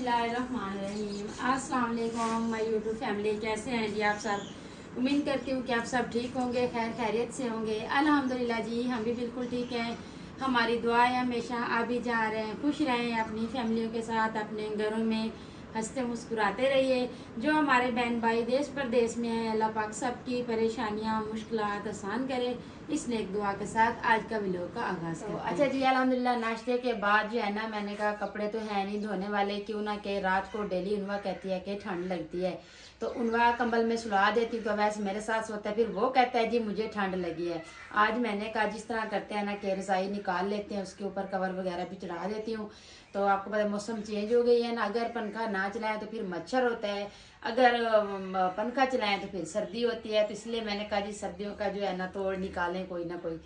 बिस्मिल्लाहिर्रहमानिर्रहीम। अस्सलाम वालेकुम माय यूट्यूब फैमिली, कैसे हैं जी आप सब। उम्मीद करती हूँ कि आप सब ठीक होंगे, खैर खैरियत से होंगे। अल्हम्दुलिल्लाह जी, हम भी बिल्कुल ठीक हैं। हमारी दुआ है हमेशा आप भी जा रहे हैं, खुश रहें अपनी फैमिलियों के साथ, अपने घरों में हंसते मुस्कुराते रहिए। जो हमारे बहन भाई देश प्रदेश में हैं, अल्लाह पाक सबकी परेशानियाँ मुश्किलात आसान करे। इस नेक दुआ के साथ आज का व्लॉग का आगाज़ करते हैं। अच्छा जी, अल्हम्दुलिल्लाह नाश्ते के बाद जो है ना, मैंने कहा कपड़े तो है नहीं धोने वाले, क्यों ना के रात को डेली उनवा कहती है कि ठंड लगती है, तो उनवा कंबल में सुला देती हूँ। तो वैसे मेरे साथ सोता है, फिर वो कहता है जी मुझे ठंड लगी है। आज मैंने कहा जिस तरह करते हैं ना कि रज़ाई निकाल लेते हैं, उसके ऊपर कवर वगैरह भी चढ़ा देती हूँ। तो आपको पता है मौसम चेंज हो गई है ना, अगर पंखा ना चलाएं तो फिर मच्छर होता है, अगर पंखा चलाएं तो फिर सर्दी होती है। तो इसलिए मैंने कहा जी सर्दियों का जो है ना तोड़ निकालें कोई ना कोई।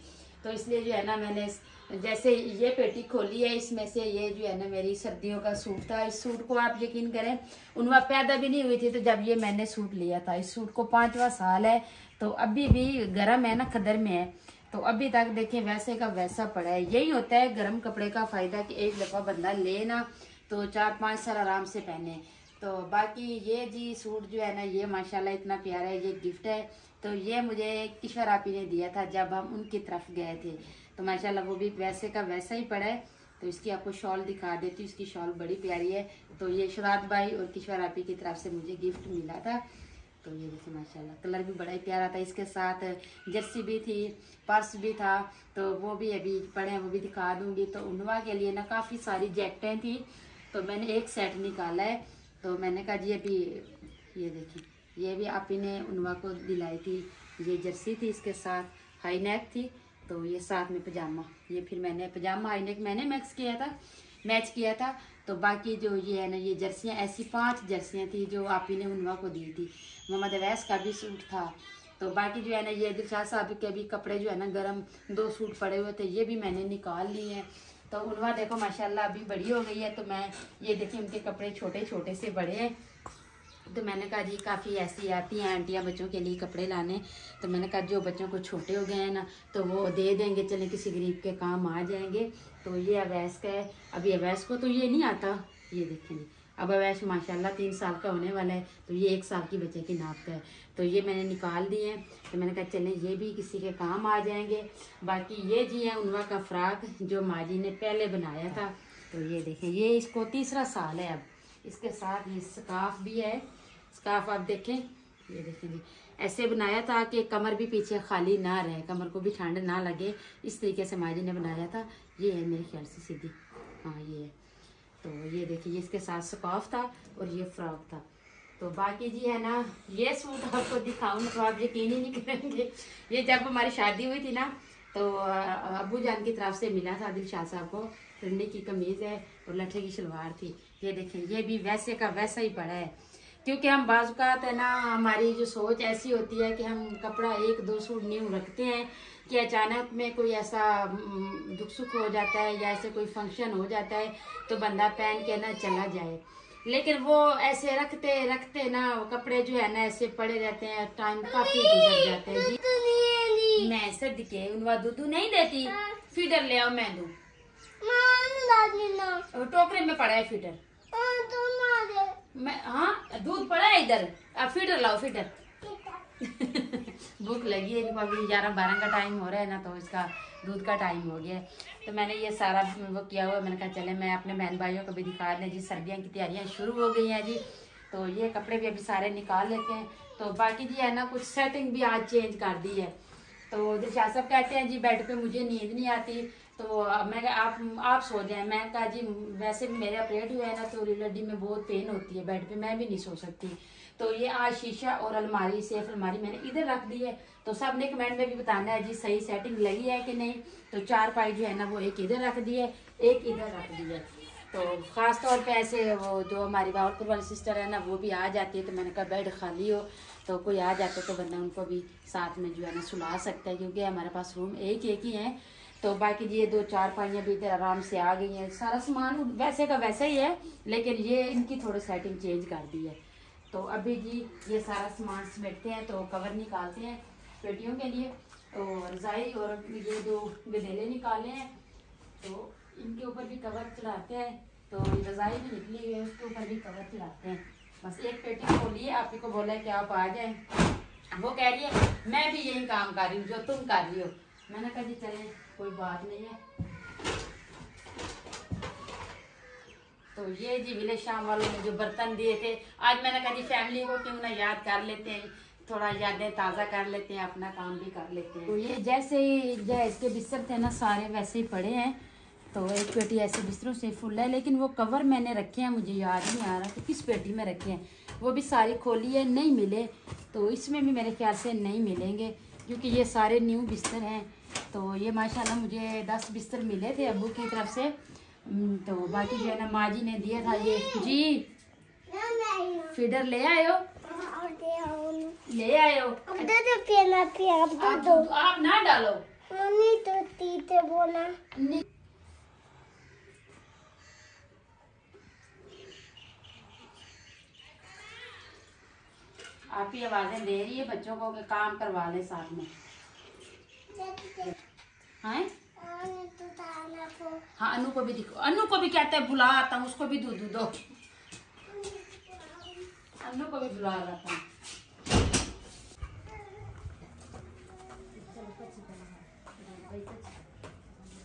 तो इसलिए जो है ना मैंने जैसे ये पेटी खोली है, इसमें से ये जो है ना मेरी सर्दियों का सूट था। इस सूट को आप यकीन करें उनवा पैदा भी नहीं हुई थी तो जब ये मैंने सूट लिया था। इस सूट को 5वां साल है, तो अभी भी गर्म है ना, खदर में है, तो अभी तक देखें वैसे का वैसा पड़ा है। यही होता है गर्म कपड़े का फायदा कि एक दफा बंदा ले ना तो 4-5 साल आराम से पहने। तो बाकी ये जी सूट जो है ना, ये माशाल्लाह इतना प्यारा है, ये गिफ्ट है। तो ये मुझे किशोर आपी ने दिया था जब हम उनकी तरफ गए थे, तो माशाल्लाह वो भी वैसे का वैसा ही पड़ा है। तो इसकी आपको शॉल दिखा देती हूँ, इसकी शॉल बड़ी प्यारी है। तो ये शुरात भाई और किशोर आपी की तरफ से मुझे गिफ्ट मिला था। तो ये देखिए माशाल्लाह कलर भी बड़ा ही प्यारा था। इसके साथ जर्सी भी थी, पर्स भी था, तो वो भी अभी पड़े हैं, वो भी दिखा दूंगी। तो उनवा के लिए ना काफ़ी सारी जैकेटें थी, तो मैंने एक सेट निकाला है। तो मैंने कहा जी अभी ये देखिए, ये भी आप ही ने उनवा को दिलाई थी। ये जर्सी थी, इसके साथ हाई नेक थी, तो ये साथ में पजामा। ये फिर मैंने पजामा हाई नेक मैंने मैच किया था। तो बाकी जो ये है ना, ये जर्सियाँ ऐसी 5 जर्सियाँ थी जो आप ही ने उनवा को दी थी। मोहम्मद अवैस का भी सूट था। तो बाकी जो है ना, ये दिलशाद साहब के भी कपड़े जो है ना गरम 2 सूट पड़े हुए थे, ये भी मैंने निकाल लिए हैं। तो उनवा देखो माशाल्लाह अभी बड़ी हो गई है, तो मैं ये देखिए उनके कपड़े छोटे छोटे से बड़े हैं। तो मैंने कहा जी काफ़ी ऐसी आती हैं आंटियाँ बच्चों के लिए कपड़े लाने, तो मैंने कहा जो बच्चों को छोटे हो गए हैं ना तो वो दे देंगे, चले किसी गरीब के काम आ जाएंगे। तो ये अवैस का है। अभी अवैस को तो ये नहीं आता, ये देखेंगे अब अवैस माशाल्लाह 3 साल का होने वाला है, तो ये 1 साल की बच्चे की नाप का है। तो ये मैंने निकाल दिए हैं। तो मैंने कहा चलें ये भी किसी के काम आ जाएंगे। बाकी ये जी है उनवा का फ्राक जो माँ जी ने पहले बनाया था। तो ये देखें, ये इसको 3रा साल है अब। इसके साथ ये स्कार्फ भी है। स्कार्फ आप देखें, ये देखें जी ऐसे बनाया था कि कमर भी पीछे खाली ना रहे, कमर को भी ठंड ना लगे, इस तरीके से माँ जी ने बनाया था। ये है मेरे ख्याल से सीधी, हाँ ये है। तो ये देखिए, ये इसके साथ स्कार्फ था और ये फ्रॉक था। तो बाकी जी है ना, ये सूट आपको दिखाऊँ तो आप यकीन ही नहीं करेंगे। ये जब हमारी शादी हुई थी ना, तो अब्बू जान की तरफ से मिला था दिलशाद साहब को। ठंडी की कमीज़ है और लट्ठे की शलवार थी। ये देखें, ये भी वैसे का वैसा ही पड़ा है, क्योंकि हम बाज़ है ना, हमारी जो सोच ऐसी होती है कि हम कपड़ा 1-2 सूट न्यू रखते हैं कि अचानक में कोई ऐसा दुख सुख हो जाता है या ऐसे कोई फंक्शन हो जाता है तो बंदा पहन के ना चला जाए। लेकिन वो ऐसे रखते रखते ना कपड़े जो है ना ऐसे पड़े रहते हैं, टाइम काफ़ी गुजर जाते हैं जी। मैं सद के उनवा दूध नहीं देती, फीडर ले आओ, मैं दूँ। टोकरे में पड़ा है फीडर, मैं हाँ दूध पड़ा है इधर, अब फीडर लाओ फीडर। भूख लगी है इनको, अभी 11-12 का टाइम हो रहा है ना, तो इसका दूध का टाइम हो गया है। तो मैंने ये सारा वो किया हुआ, मैंने कहा चले मैं अपने बहन भाइयों को भी दिखा दें जी, सर्दियों की तैयारियां शुरू हो गई हैं जी। तो ये कपड़े भी अभी सारे निकाल लेते हैं। तो बाकी जी है ना, कुछ सेटिंग भी आज चेंज कर दी है। तो दिलशाद साहब कहते हैं जी बेड पे मुझे नींद नहीं आती, तो मैं आप सो जाएं। मैं कहा जी वैसे भी मेरे ऑपरेट हुए है ना, तो रीढ़ में बहुत पेन होती है, बेड पे मैं भी नहीं सो सकती। तो ये आज शीशा और अलमारी, सेफ अलमारी मैंने इधर रख दी है। तो सब ने कमेंट में भी बताना है जी सही सेटिंग लगी है कि नहीं। तो 4 पाई जो है ना वो एक इधर रख दी है, एक इधर रख दी है। तो ख़ास तौर पे ऐसे वो जो हमारी बावलपुर वाली सिस्टर है ना, वो भी आ जाती है। तो मैंने कहा बेड खाली हो तो कोई आ जाता तो बंदा उनको भी साथ में जो है ना सुला सकता है, क्योंकि हमारे पास रूम एक ही है। तो बाकी ये 2-4 पाइयाँ भी इधर आराम से आ गई हैं। सारा सामान वैसे का वैसा ही है, लेकिन ये इनकी थोड़ी सेटिंग चेंज कर दी है। तो अभी जी ये सारा सामान समेटते हैं, तो कवर निकालते हैं पेटियों के लिए। तो रज़ाई और ये 2 गदेले निकाले हैं, तो इनके ऊपर भी कवर चढ़ाते हैं। तो रज़ाई भी निकली हुई है, उसके ऊपर भी कवर चढ़ाते हैं। बस एक पेटी खोली है, आप ही को बोला है कि आप आ जाएं। वो कह रही है मैं भी यही काम कर रही हूँ जो तुम कर रही हो। मैंने कहा जी चलें, कोई बात नहीं है। तो ये जी विलेज शाम वालों ने जो बर्तन दिए थे, आज मैंने कहा जी फैमिली को क्यों ना याद कर लेते हैं, थोड़ा यादें ताज़ा कर लेते हैं, अपना काम भी कर लेते हैं। तो ये जैसे ही इसके बिस्तर थे ना सारे वैसे ही पड़े हैं। तो एक पेटी ऐसे बिस्तरों से फुल है, लेकिन वो कवर मैंने रखे हैं, मुझे याद नहीं आ रहा कि किस पेटी में रखे हैं। वो भी सारी खोली है, नहीं मिले। तो इसमें भी मेरे ख्याल से नहीं मिलेंगे क्योंकि ये सारे न्यू बिस्तर हैं। तो ये माशाल्लाह मुझे 10 बिस्तर मिले थे अब्बू की तरफ से। तो बाकी जो है ना माँ जी ने दिया था ये जी फीडर ले आयो, ले आयो। आप ना डालो, आप ही आवाजें दे रही है बच्चों को कि काम करवा ले साथ में। हाँ हाँ, अनु को भी दिखो, अनु को भी कहते हैं बुला आता हूँ, उसको भी दूध दो, अनु को भी बुला रहा था।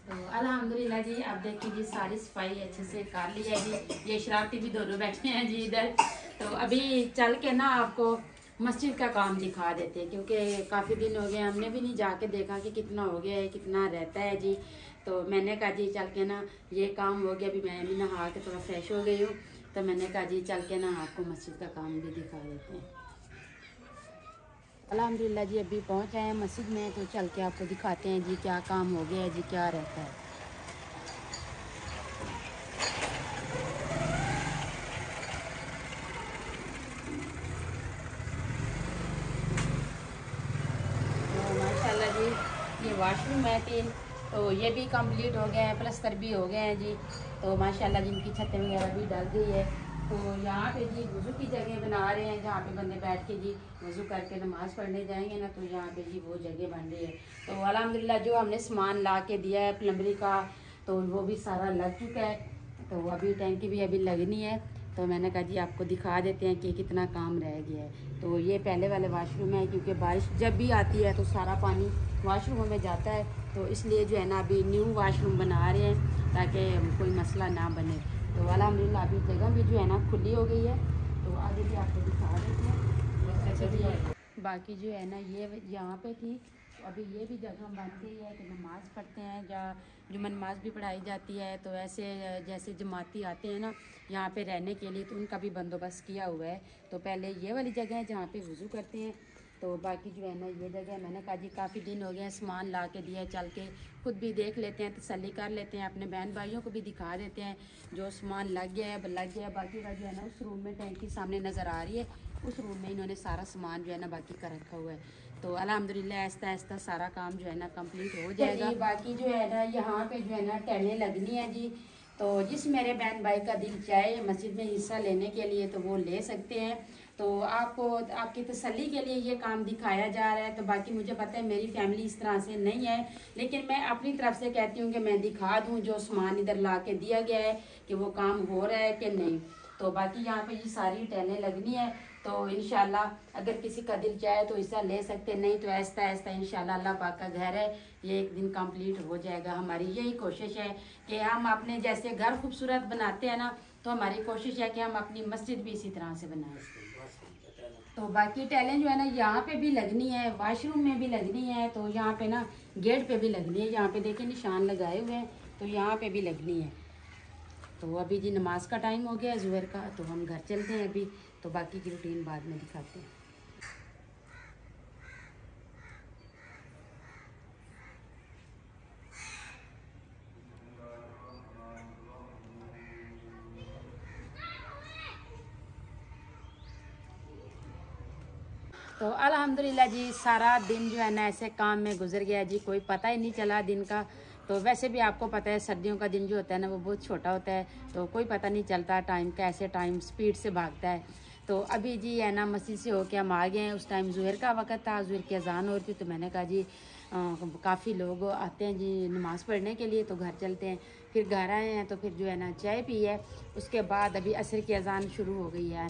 तो अल्हम्दुलिल्लाह जी, आप देखिए जी सारी सफाई अच्छे से कर ली है जी। ये शरारती भी दोनों बैठे हैं जी इधर। तो अभी चल के ना आपको मस्जिद का काम दिखा देते हैं क्योंकि काफ़ी दिन हो गए, हमने भी नहीं जाके देखा कि कितना हो गया है, कितना रहता है जी। तो मैंने कहा जी चल के ना ये काम हो गया, अभी मैं भी नहा के थोड़ा फ्रेश हो गई हूँ। तो मैंने कहा जी चल के ना आपको मस्जिद का काम भी दिखा देते हैं। अल्हम्दुलिल्लाह जी अभी पहुँच आए हैं मस्जिद में, तो चल के आपको दिखाते हैं जी क्या काम हो गया है जी, क्या रहता है। तो माशाल्लाह जी ये वॉशरूम है 3, तो ये भी कंप्लीट हो गए हैं, प्लस्तर भी हो गए हैं जी। तो माशाल्लाह जिनकी छतें वगैरह भी डल गई है। तो यहाँ पे जी वज़ू की जगह बना रहे हैं जहाँ पे बंदे बैठ के जी वज़ू करके नमाज़ पढ़ने जाएंगे ना, तो यहाँ पे जी वो जगह बन रही है। तो अल्हम्दुलिल्लाह जो हमने सामान ला के दिया है प्लम्बरी का, तो वो भी सारा लग चुका है। तो अभी टैंकी भी अभी लगनी है। तो मैंने कहा जी आपको दिखा देते हैं कि कितना काम रह गया है। तो ये पहले वाले वाशरूम है क्योंकि बारिश जब भी आती है तो सारा पानी वाशरूम में जाता है, तो इसलिए जो है ना अभी न्यू वाशरूम बना रहे हैं ताकि कोई मसला ना बने। तो अल्हम्दुलिल्लाह अभी जगह भी जो है ना खुली हो गई है। तो आगे भी आपको दिखा देते हैं। अच्छा जी, बाकी जो है ना ये यहाँ पे थी, तो अभी ये भी जगह बन गई है कि नमाज़ पढ़ते हैं, जहाँ जुम्मन नमाज भी पढ़ाई जाती है। तो ऐसे जैसे जमाती आते हैं ना यहाँ पे रहने के लिए, तो उनका भी बंदोबस्त किया हुआ है। तो पहले ये वाली जगह है जहाँ पे वज़ू करते हैं। तो बाकी जो है ना ये जगह मैंने कहा जी काफ़ी दिन हो गए हैं, सामान ला के दिया है, चल के खुद भी देख लेते हैं, तसल्ली कर लेते हैं, अपने बहन भाइयों को भी दिखा देते हैं जो सामान लग गया है लग गया है। बाकी का जो है ना उस रूम में टैंकी सामने नज़र आ रही है, उस रूम में इन्होंने सारा सामान जो है ना बाकी का रखा हुआ है। तो अल्हम्दुलिल्लाह आहिस्ता आहिस्ता सारा काम जो है ना कंप्लीट हो जाएगा। बाकी जो है ना यहाँ पे जो है ना टहलें लगनी है जी। तो जिस मेरे बहन भाई का दिल चाहे मस्जिद में हिस्सा लेने के लिए तो वो ले सकते हैं। तो आपको आपकी तसल्ली के लिए ये काम दिखाया जा रहा है। तो बाकी मुझे पता है मेरी फैमिली इस तरह से नहीं है, लेकिन मैं अपनी तरफ से कहती हूँ कि मैं दिखा दूँ जो सामान इधर ला के दिया गया है कि वो काम हो रहा है कि नहीं। तो बाकी यहाँ पे ये सारी टहलें लगनी है। तो इंशाल्लाह अगर किसी का दिल चाहे तो हिस्सा ले सकते, नहीं तो आहिस्ता आहिस्ता इंशाल्लाह अल्लाह पाक का घर है, ये एक दिन कंप्लीट हो जाएगा। हमारी यही कोशिश है कि हम अपने जैसे घर खूबसूरत बनाते हैं ना, तो हमारी कोशिश है कि हम अपनी मस्जिद भी इसी तरह से बनाएं। तो बाकी टैलेंट जो है ना यहाँ पे भी लगनी है, वाशरूम में भी लगनी है, तो यहाँ पे ना गेट पे भी लगनी है। यहाँ पे देखिए निशान लगाए हुए हैं, तो यहाँ पे भी लगनी है। तो अभी जी नमाज का टाइम हो गया ज़ुहर का, तो हम घर चलते हैं अभी। तो बाकी की रूटीन बाद में दिखाते हैं। तो अल्हम्दुलिल्लाह जी सारा दिन जो है ना ऐसे काम में गुजर गया जी, कोई पता ही नहीं चला दिन का। तो वैसे भी आपको पता है सर्दियों का दिन जो होता है ना वो बहुत छोटा होता है, तो कोई पता नहीं चलता टाइम का, ऐसे टाइम स्पीड से भागता है। तो अभी जी है ना मस्जिद से होके हम आ गए हैं। उस टाइम ज़ुहर का वक़्त था, ज़ुहर की अज़ान हो रही थी। तो मैंने कहा जी काफ़ी लोग आते हैं जी नमाज़ पढ़ने के लिए, तो घर चलते हैं। फिर घर आए हैं तो फिर जो है ना चाय पी है। उसके बाद अभी असर की अज़ान शुरू हो गई है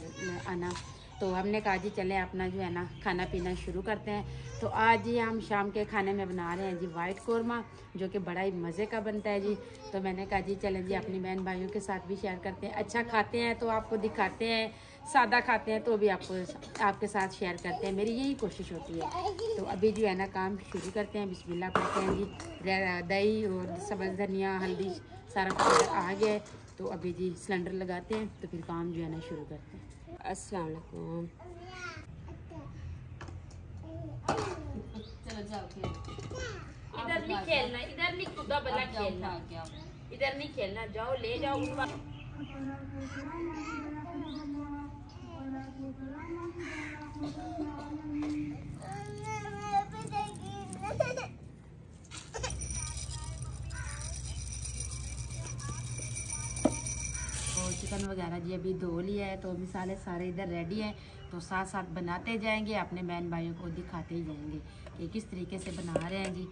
आना। तो हमने कहा जी चलें अपना जो है ना खाना पीना शुरू करते हैं। तो आज जी हम शाम के खाने में बना रहे हैं जी वाइट कौरमा, जो कि बड़ा ही मज़े का बनता है जी। तो मैंने कहा जी चलें जी अपनी बहन भाइयों के साथ भी शेयर करते हैं। अच्छा खाते हैं तो आपको दिखाते हैं, सादा खाते हैं तो भी आपके साथ शेयर करते हैं। मेरी यही कोशिश होती है। तो अभी जो है ना काम शुरू करते हैं। बिस्मिल्लाह पढ़ते हैं जी। दही और सब्ज़ धनिया हल्दी सारा कुछ आ गया है। तो अभी जी सिलेंडर लगाते हैं तो फिर काम जो है ना शुरू करते हैं। अस्सलाम वालेकुम। चलो जाओ खेल। इधर नहीं खेलना, इधर नहीं खुदा बला खेलना, इधर नहीं खेलना, जाओ ले जाओ। तो चिकन वगैरह जी अभी धो लिया है, तो मिसाले सारे इधर रेडी है। तो साथ साथ बनाते जाएंगे, अपने बहन भाइयों को दिखाते ही जाएंगे कि किस तरीके से बना रहे हैं जी।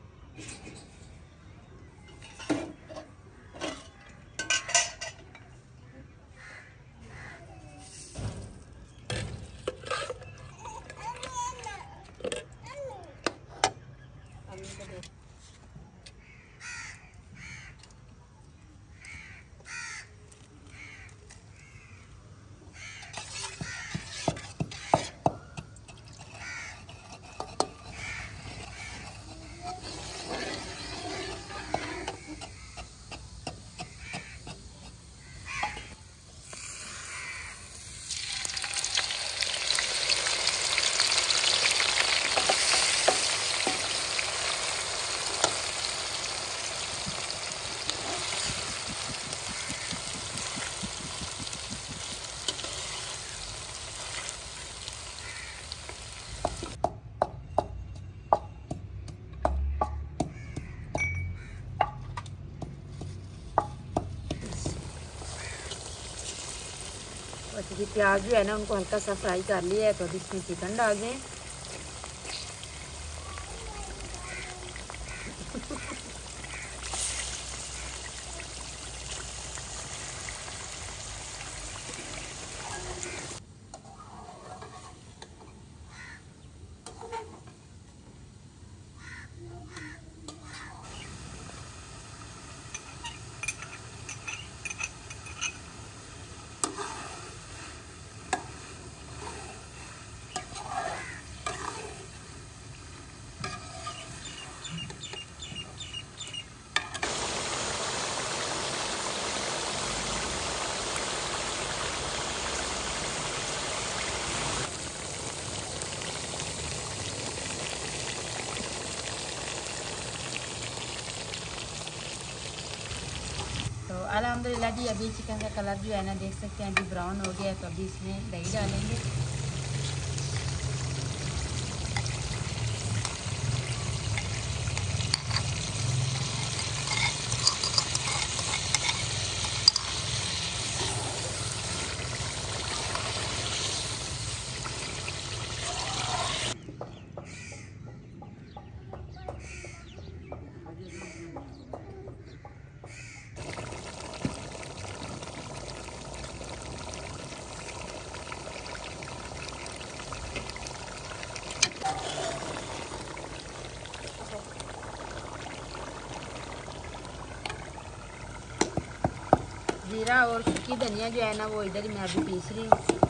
अच्छा जी प्याज जो है ना उनको हल्का सा फ्राई कर लिया है। तो अभी इसमें चिकन डाल दें। तो अल्हम्दुलिल्लाह जी अभी चिकन का कलर जो है ना देख सकते हैं अभी ब्राउन हो गया है। तो अभी इसमें दही डालेंगे। जीरा और सूखी धनिया जो है ना वो इधर ही मैं अभी पीस रही हूँ।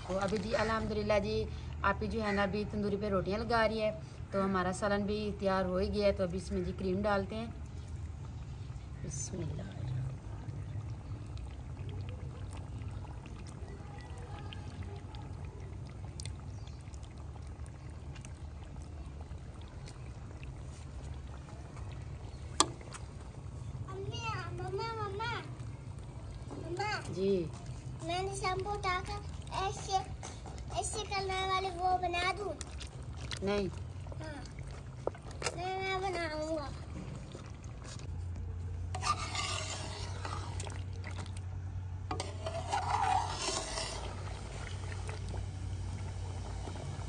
तो अभी जी अल्हम्दुलिल्लाह जी आप ही जो है ना अभी तंदूरी पे रोटियां लगा रही है। तो हमारा सालन भी तैयार हो ही गया है। तो अभी इसमें जी क्रीम डालते हैं। बिस्मिल्लाह। जी मैंने शैम्पू डालकर ऐसे ऐसे करने वाले वो बना दूं? नहीं, हाँ, मैं बनाऊंगा।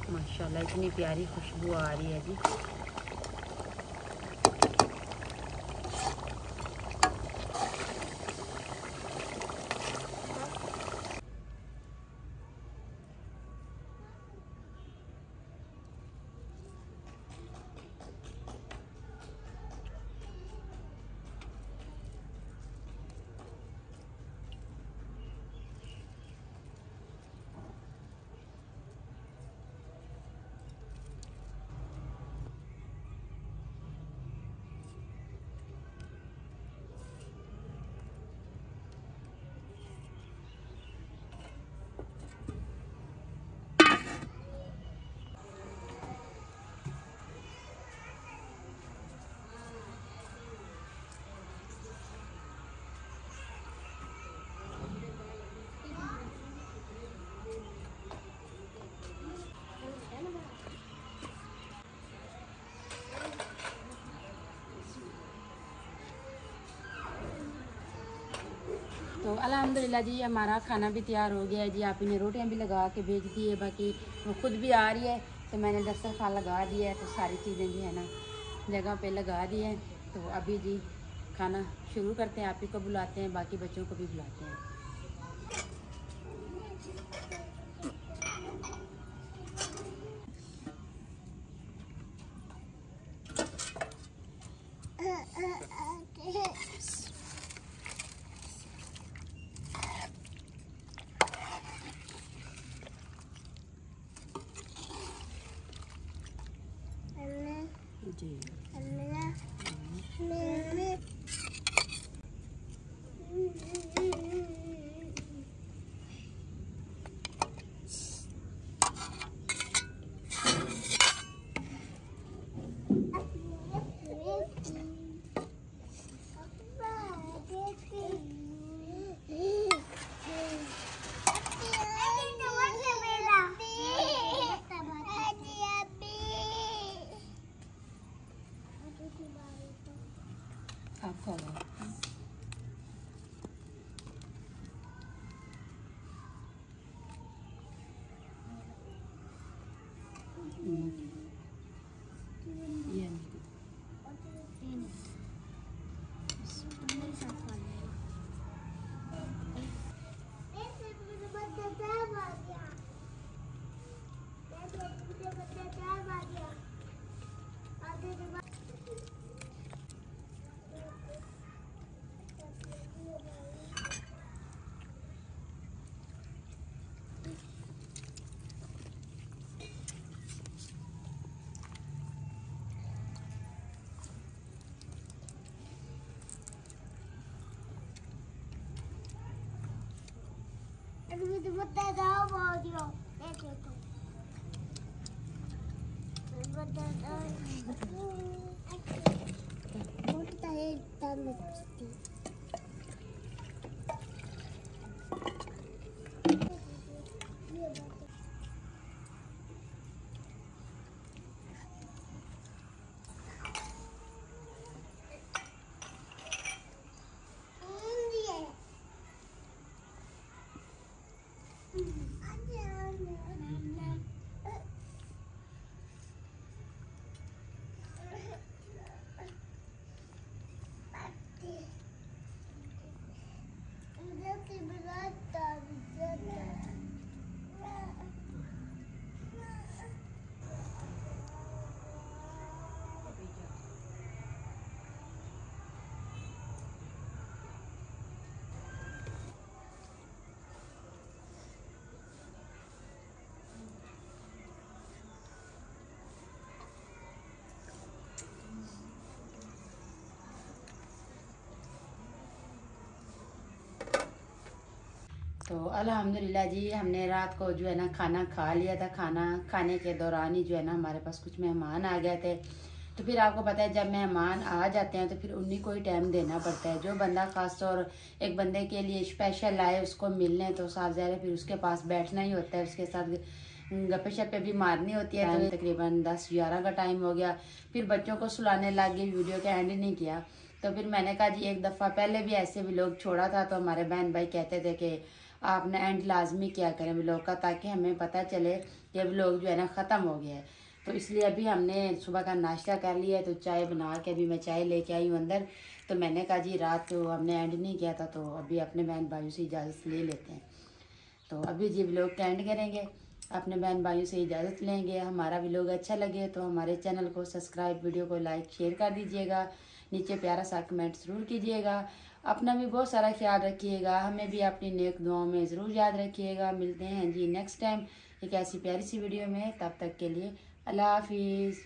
माशाल्लाह इतनी प्यारी खुशबू आ रही है जी। तो अल्हम्दुलिल्लाह जी हमारा खाना भी तैयार हो गया है जी। आप इन्हें रोटियां भी लगा के भेज दी है, बाकी वो खुद भी आ रही है तो मैंने दस्तरखान लगा दिया है। तो सारी चीज़ें जो है ना जगह पे लगा दी हैं। तो अभी जी खाना शुरू करते हैं। आप ही को बुलाते हैं, बाकी बच्चों को भी बुलाते हैं। जी आप खा लो। ये तो अल्हम्दुलिल्लाह जी हमने रात को जो है ना खाना खा लिया था। खाना खाने के दौरान ही जो है ना हमारे पास कुछ मेहमान आ गए थे। तो फिर आपको पता है जब मेहमान आ जाते हैं तो फिर उन्हीं को ही टाइम देना पड़ता है। जो बंदा खासतौर एक बंदे के लिए स्पेशल आए उसको मिलने, तो साफ ज़ाहिर है फिर उसके पास बैठना ही होता है, उसके साथ गप्पे शप्पे भी मारनी होती है। तो तकरीबन 10-11 का टाइम हो गया। फिर बच्चों को सुलाने लग गई, वीडियो का एंड नहीं किया। तो फिर मैंने कहा जी एक दफ़ा पहले भी ऐसे व्लॉग छोड़ा था, तो हमारे बहन भाई कहते थे कि आपने एंड लाजमी क्या करें व्लॉग का, ताकि हमें पता चले कि व्लॉग जो है ना ख़त्म हो गया है। तो इसलिए अभी हमने सुबह का नाश्ता कर लिया है, तो चाय बना के अभी मैं चाय लेके आई हूँ अंदर। तो मैंने कहा जी रात तो हमने एंड नहीं किया था, तो अभी अपने बहन भाइयों से इजाज़त ले लेते हैं। तो अभी जी व्लॉग का एंड करेंगे, अपने बहन भाइयों से इजाज़त लेंगे। हमारा व्लॉग अच्छा लगे तो हमारे चैनल को सब्सक्राइब, वीडियो को लाइक शेयर कर दीजिएगा, नीचे प्यारा सा कमेंट ज़रूर कीजिएगा। अपना भी बहुत सारा ख्याल रखिएगा, हमें भी अपनी नेक दुआओं में ज़रूर याद रखिएगा। मिलते हैं जी नेक्स्ट टाइम एक ऐसी प्यारी सी वीडियो में, तब तक के लिए अल्लाह हाफिज़।